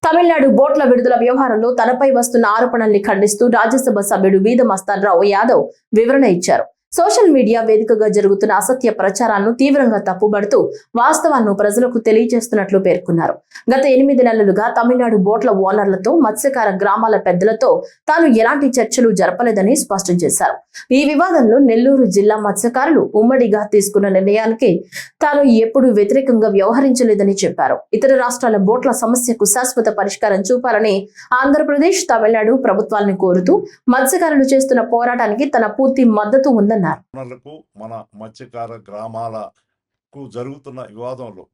తమిళనాడు బోట్ల విడుదల వ్యవహారంలో తనపై వస్తున్న ఆరోపణల్ని ఖండిస్తూ రాజ్యసభ సభ్యుడు బీద మస్తాన్రావు యాదవ్ వివరణ ఇచ్చారు. సోషల్ మీడియా వేదికగా జరుగుతున్న అసత్య ప్రచారాలను తీవ్రంగా తప్పుబడుతూ వాస్తవాలను ప్రజలకు తెలియజేస్తున్నట్లు పేర్కొన్నారు. గత 8 నెలలుగా తమిళనాడు బోట్ల ఓనర్లతో, మత్స్యకార గ్రామాల పెద్దలతో తాను ఎలాంటి చర్చలు జరపలేదని స్పష్టం చేశారు. ఈ వివాదంలో నెల్లూరు జిల్లా మత్స్యకారులు ఉమ్మడిగా తీసుకున్న నిర్ణయానికి తాను ఎప్పుడూ వ్యతిరేకంగా వ్యవహరించలేదని చెప్పారు. ఇతర రాష్ట్రాల బోట్ల సమస్యకు శాశ్వత పరిష్కారం చూపాలని ఆంధ్రప్రదేశ్, తమిళనాడు ప్రభుత్వాలను కోరుతూ మత్స్యకారులు చేస్తున్న పోరాటానికి తన పూర్తి మద్దతు ఉందన్నారు. మన మత్స్యకార గ్రామాలకు జరుగుతున్న వివాదంలో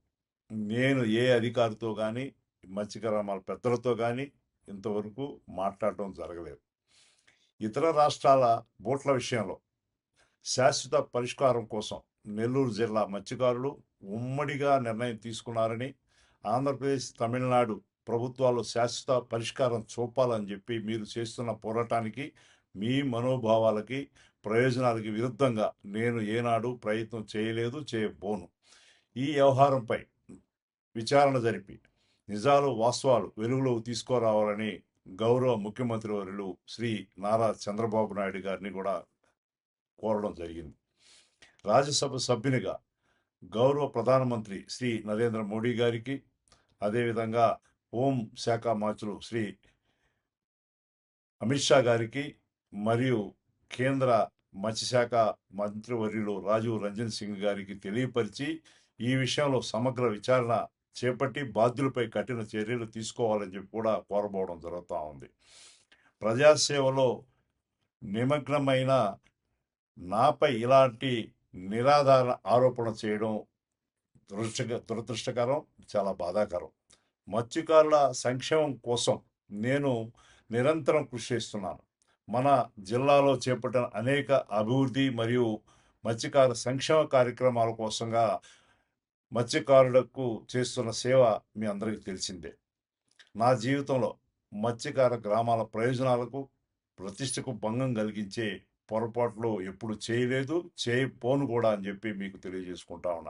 నేను ఏ అధికారితో కానీ మత్స్యకార గ్రామాల పెద్దలతో కానీ ఇంతవరకు మాట్లాడటం జరగలేదు. ఇతర రాష్ట్రాల బోట్ల విషయంలో శాశ్వత పరిష్కారం కోసం నెల్లూరు జిల్లా మత్స్యకారులు ఉమ్మడిగా నిర్ణయం తీసుకున్నారని, ఆంధ్రప్రదేశ్, తమిళనాడు ప్రభుత్వాలు శాశ్వత పరిష్కారం చూపాలని చెప్పి మీరు చేస్తున్న పోరాటానికి, మీ మనోభావాలకి, ప్రయోజనాలకి విరుద్ధంగా నేను ఏనాడు ప్రయత్నం చేయలేదు, చేయబోను. ఈ వ్యవహారంపై విచారణ జరిపి నిజాలు, వాస్తవాలు వెలుగులోకి తీసుకురావాలని గౌరవ ముఖ్యమంత్రి వర్యులు శ్రీ నారా చంద్రబాబు నాయుడు గారిని కూడా కోరడం జరిగింది. రాజ్యసభ సభ్యునిగా గౌరవ ప్రధానమంత్రి శ్రీ నరేంద్ర మోడీ గారికి, అదేవిధంగా హోం శాఖ మంత్రులు శ్రీ అమిత్ షా గారికి, మరియు కేంద్ర మత్స్యశాఖ మంత్రివర్యులు రాజీవ్ రంజన్ సింగ్ గారికి తెలియపరిచి ఈ విషయంలో సమగ్ర విచారణ చేపట్టి బాధ్యులపై కఠిన చర్యలు తీసుకోవాలని చెప్పి కూడా కోరబోవడం జరుగుతూ ఉంది. ప్రజాసేవలో నిమగ్నమైన నాపై ఇలాంటి నిరాధార ఆరోపణ చేయడం దురదృష్టకరం, చాలా బాధాకరం. మత్స్యకారుల సంక్షేమం కోసం నేను నిరంతరం కృషి చేస్తున్నాను. మన జిల్లాలో చేపట్టిన అనేక అభివృద్ధి మరియు మత్స్యకార సంక్షేమ కార్యక్రమాల కోసంగా మత్స్యకారులకు చేస్తున్న సేవ మీ అందరికీ తెలిసిందే. నా జీవితంలో మత్స్యకార గ్రామాల ప్రయోజనాలకు, ప్రతిష్టకు భంగం కలిగించే పొరపాట్లు ఎప్పుడు చేయలేదు, చేయపోను కూడా అని చెప్పి మీకు తెలియజేసుకుంటా ఉన్నాను.